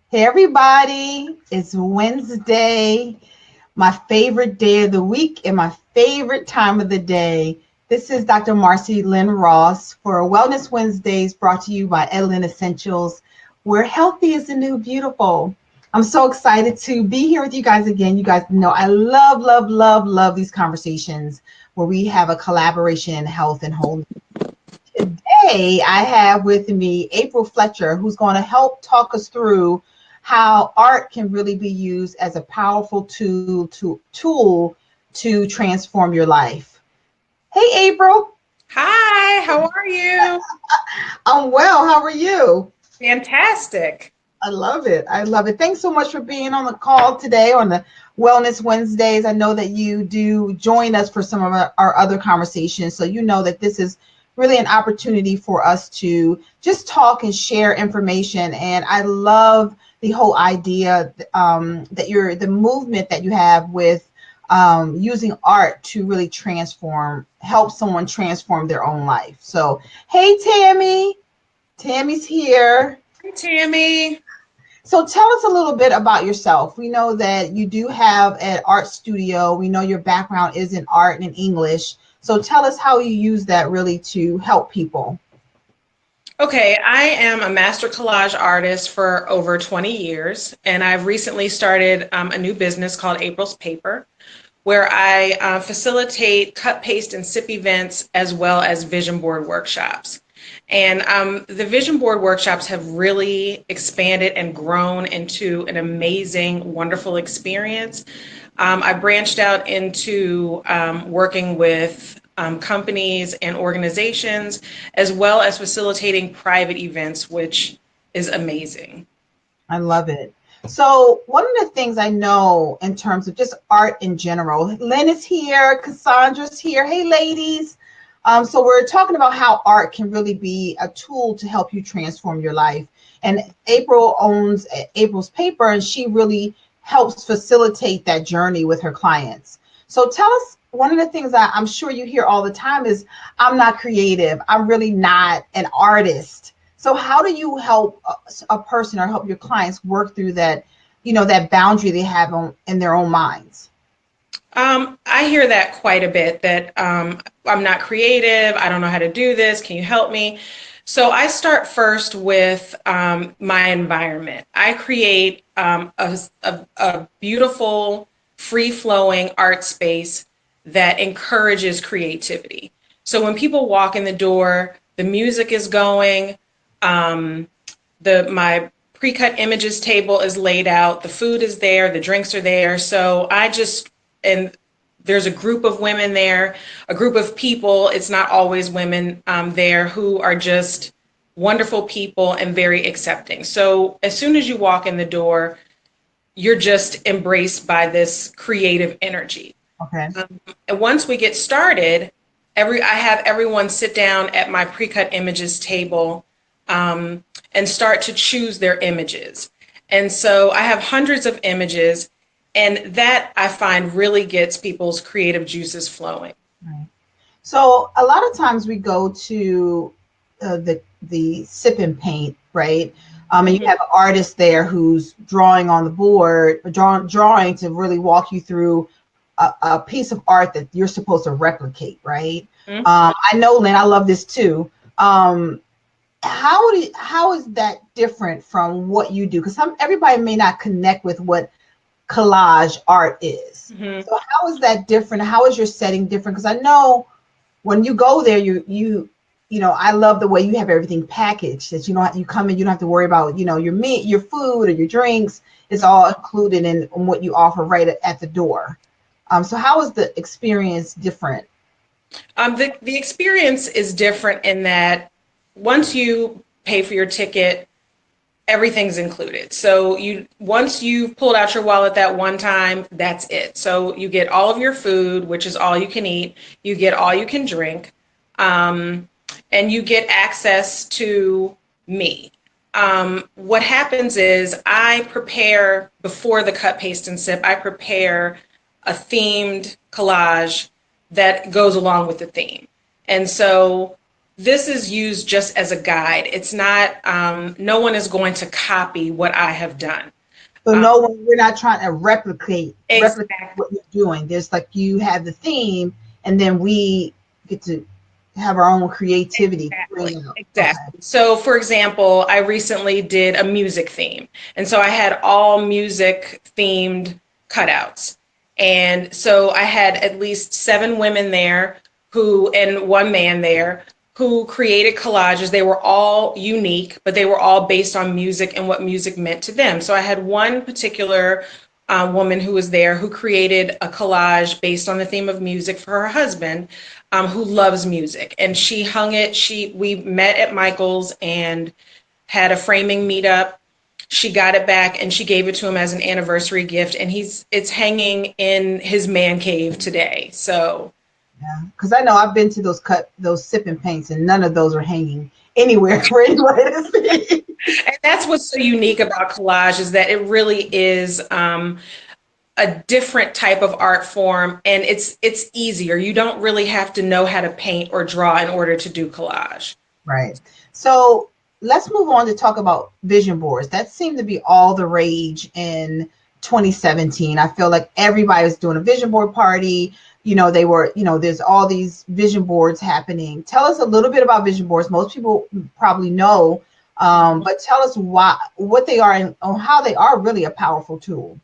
Hey everybody, it's Wednesday, my favorite day of the week and my favorite time of the day. This is Dr. Marsie Lynn Ross for Wellness Wednesdays brought to you by EdLyn Essentials, where healthy is the new beautiful. I'm so excited to be here with you guys again. You guys know I love, love, love, love these conversations where we have a collaboration in health and wholeness. Today, I have with me April Fletcher, who's going to help talk us through how art can really be used as a powerful tool to transform your life. Hey, April. Hi, how are you? I'm well. How are you? Fantastic. I love it. I love it. Thanks so much for being on the call today on the Wellness Wednesdays. I know that you do join us for some of our other conversations. So you know that this is really an opportunity for us to just talk and share information. And I love the whole idea that the movement that you have with using art to really help someone transform their own life. So, hey, Tammy. Tammy's here. Hi, Tammy. So tell us a little bit about yourself. We know that you do have an art studio. We know your background is in art and in English. So tell us how you use that really to help people. Okay, I am a master collage artist for over 20 years, and I've recently started a new business called April's Paper, where I facilitate cut, paste, and sip events as well as vision board workshops. And the vision board workshops have really expanded and grown into an amazing, wonderful experience. I branched out into working with companies and organizations, as well as facilitating private events, which is amazing. I love it. So one of the things I know in terms of just art in general, Lynn is here, Cassandra's here. Hey, ladies. So we're talking about how art can really be a tool to help you transform your life. And April owns April's Paper, and she really helps facilitate that journey with her clients. So tell us, one of the things that I'm sure you hear all the time is, I'm not creative. I'm really not an artist. So how do you help a person or help your clients work through that, that boundary they have in their own minds? I hear that quite a bit that I'm not creative. I don't know how to do this. Can you help me? So I start first with my environment. I create a beautiful, free flowing art space that encourages creativity. So when people walk in the door, the music is going, um, my pre-cut images table is laid out, the food is there, the drinks are there. So and there's a group of women there, a group of people, it's not always women there, who are just wonderful people and very accepting. So as soon as you walk in the door, you're just embraced by this creative energy. Okay. And once we get started, I have everyone sit down at my pre-cut images table and start to choose their images. And so I have hundreds of images, and that I find really gets people's creative juices flowing. Right. So a lot of times we go to the sip and paint, right? And you Mhm. have an artist there who's drawing on the board, drawing to really walk you through a piece of art that you're supposed to replicate, right? Mhm. I know, Lynn, I love this too. How is that different from what you do? Because everybody may not connect with what collage art is. Mhm. So how is that different? How is your setting different? Because I know when you go there, I love the way you have everything packaged. That you come in, you don't have to worry about your meat, your food, or your drinks. It's all included in what you offer right at the door. So how is the experience different? The experience is different in that once you pay for your ticket, everything's included. So once you've pulled out your wallet that one time, that's it. So you get all of your food, which is all you can eat. You get all you can drink, and you get access to me. What happens is I prepare before the cut, paste, and sip. I prepare a themed collage that goes along with the theme. And so this is used just as a guide. It's not, no one is going to copy what I have done. So no one, we're not trying to replicate Exactly. what you're doing. There's like you have the theme, and then we get to have our own creativity. Exactly. Okay. Exactly. So, for example, I recently did a music theme. And so I had all music themed cutouts. And so I had at least 7 women there and 1 man there who created collages. They were all unique, but they were all based on music and what music meant to them. So I had one particular woman who was there who created a collage based on the theme of music for her husband, who loves music, and she hung it. We met at Michael's and had a framing meetup. She got it back and she gave it to him as an anniversary gift, and it's hanging in his man cave today. So yeah, because I know I've been to those sipping paints, and none of those are hanging anywhere for anybody to see. And that's what's so unique about collage, is that it really is a different type of art form, and it's easier. You don't really have to know how to paint or draw in order to do collage. Right. So let's move on to talk about vision boards. That seemed to be all the rage in 2017. I feel like everybody was doing a vision board party. They were, there's all these vision boards happening. Tell us a little bit about vision boards. Most people probably know, but tell us what they are and how they are really a powerful tool.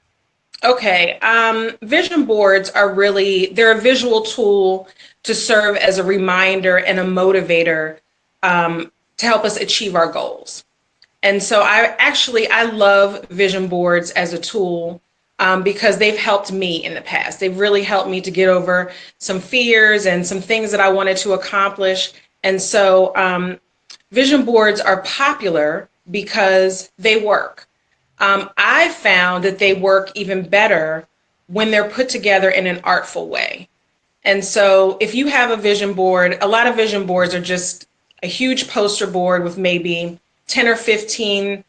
Okay. Vision boards they're a visual tool to serve as a reminder and a motivator, to help us achieve our goals. And so I love vision boards as a tool, because they've helped me in the past. They've really helped me to get over some fears and some things that I wanted to accomplish. And so vision boards are popular because they work. I found that they work even better when they're put together in an artful way. And so if you have a vision board, a lot of vision boards are just a huge poster board with maybe 10 or 15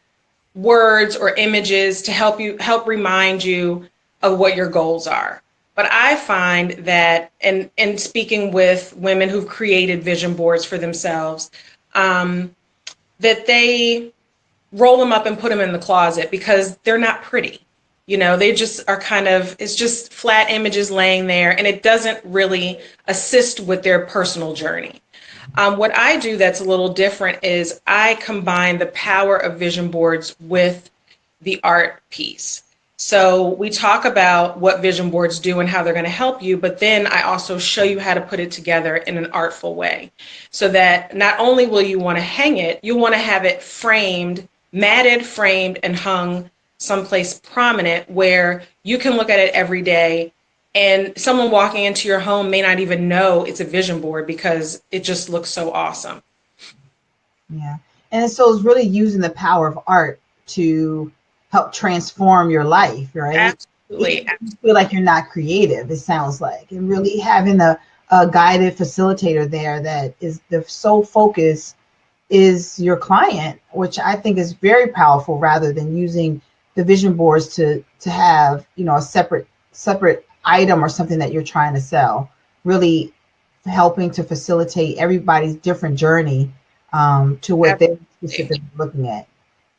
words or images to help remind you of what your goals are. But I find that, and speaking with women who've created vision boards for themselves, that they roll them up and put them in the closet because they're not pretty. They just are it's just flat images laying there, and it doesn't really assist with their personal journey. What I do that's a little different is I combine the power of vision boards with the art piece. So we talk about what vision boards do and how they're going to help you, but then I also show you how to put it together in an artful way, so that not only will you want to hang it, you want to have it matted, framed, and hung someplace prominent where you can look at it every day. And someone walking into your home may not even know it's a vision board because it just looks so awesome. Yeah. And so it's really using the power of art to help transform your life, right? Absolutely. You feel like you're not creative, it sounds like. And really having a guided facilitator there that is the sole focus is your client, which I think is very powerful, rather than using the vision boards to have, a separate item or something that you're trying to sell. Really helping to facilitate everybody's different journey to what they're specifically looking at.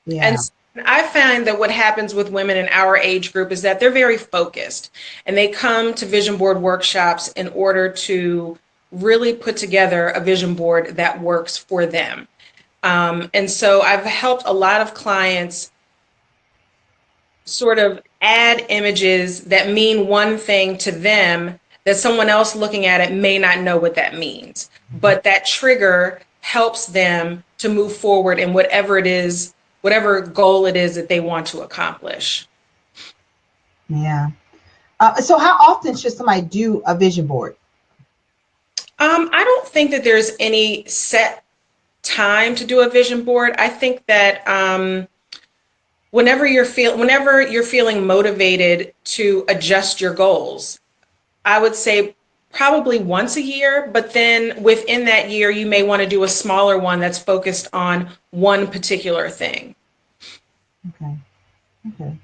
Yeah. And I find that what happens with women in our age group is that they're very focused, and they come to vision board workshops in order to really put together a vision board that works for them. And so I've helped a lot of clients sort of add images that mean one thing to them that someone else looking at it may not know what that means. But that trigger helps them to move forward in whatever goal it is that they want to accomplish. Yeah. So how often should somebody do a vision board? I don't think that there's any set time to do a vision board. I think that whenever you're feeling motivated to adjust your goals, I would say probably once a year, but then within that year, you may want to do a smaller one that's focused on one particular thing. Okay.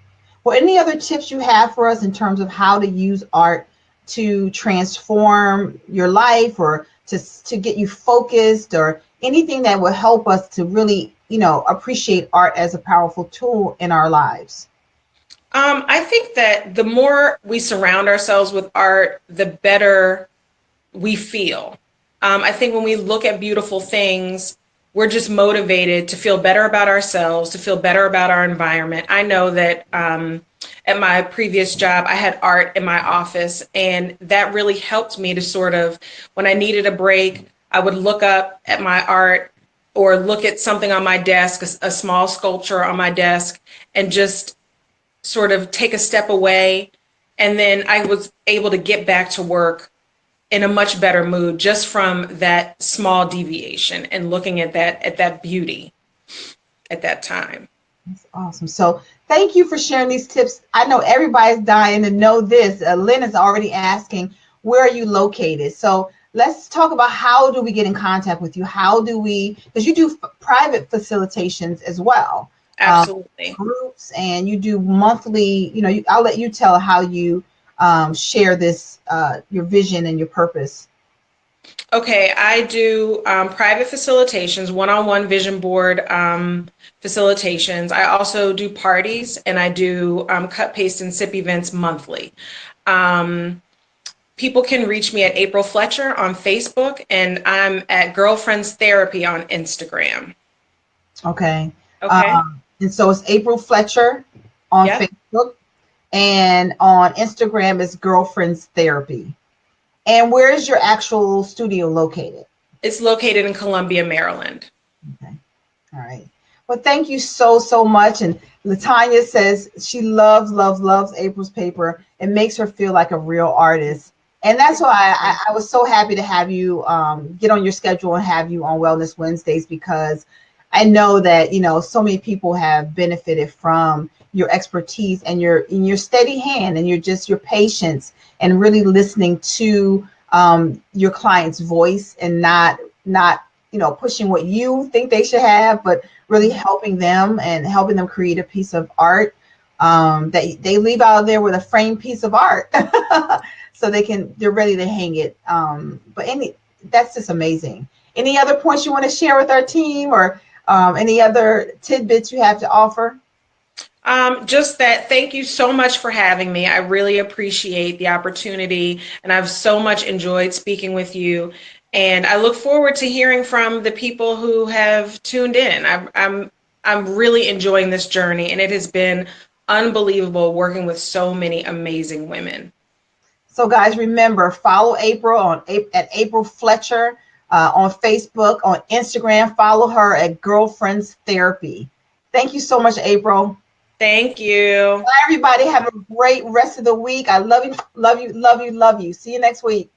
Well, any other tips you have for us in terms of how to use art to transform your life, or to get you focused, or anything that will help us to really, appreciate art as a powerful tool in our lives? I think that the more we surround ourselves with art, the better we feel. I think when we look at beautiful things, we're just motivated to feel better about ourselves, to feel better about our environment. I know that at my previous job, I had art in my office, and that really helped me to sort of, when I needed a break, I would look up at my art or look at something on my desk, a small sculpture on my desk, and just sort of take a step away. And then I was able to get back to work in a much better mood just from that small deviation and looking at that beauty at that time. That's awesome. So thank you for sharing these tips. I know everybody's dying to know this. Lynn is already asking, where are you located? So let's talk about, how do we get in contact with you? How do we, because you do private facilitations as well. Absolutely. Groups, and you do monthly, I'll let you tell how you share this, your vision and your purpose. Okay, I do private facilitations, one-on-one vision board facilitations. I also do parties, and I do cut, paste, and sip events monthly. People can reach me at April Fletcher on Facebook, and I'm at Girlfriends Therapy on Instagram. Okay. Okay. And so it's April Fletcher on Yep. Facebook, and on Instagram is Girlfriends Therapy. And where is your actual studio located? It's located in Columbia, Maryland. Okay. All right. Well, thank you so, so much. And Latanya says she loves, loves, loves April's paper. It makes her feel like a real artist. And that's why I was so happy to have you get on your schedule and have you on Wellness Wednesdays, because I know that, so many people have benefited from your expertise and your steady hand and your patience, and really listening to your client's voice, and not pushing what you think they should have, but really helping them and helping them create a piece of art that they leave out there with a framed piece of art. So they're ready to hang it. That's just amazing. Any other points you want to share with our team, or any other tidbits you have to offer? Just that, thank you so much for having me. I really appreciate the opportunity, and I've so much enjoyed speaking with you. And I look forward to hearing from the people who have tuned in. I'm really enjoying this journey, and it has been unbelievable working with so many amazing women. So guys, remember, follow April at April Fletcher on Facebook, on Instagram. Follow her at Girlfriends Therapy. Thank you so much, April. Thank you. Bye, everybody. Have a great rest of the week. I love you, love you, love you, love you. See you next week.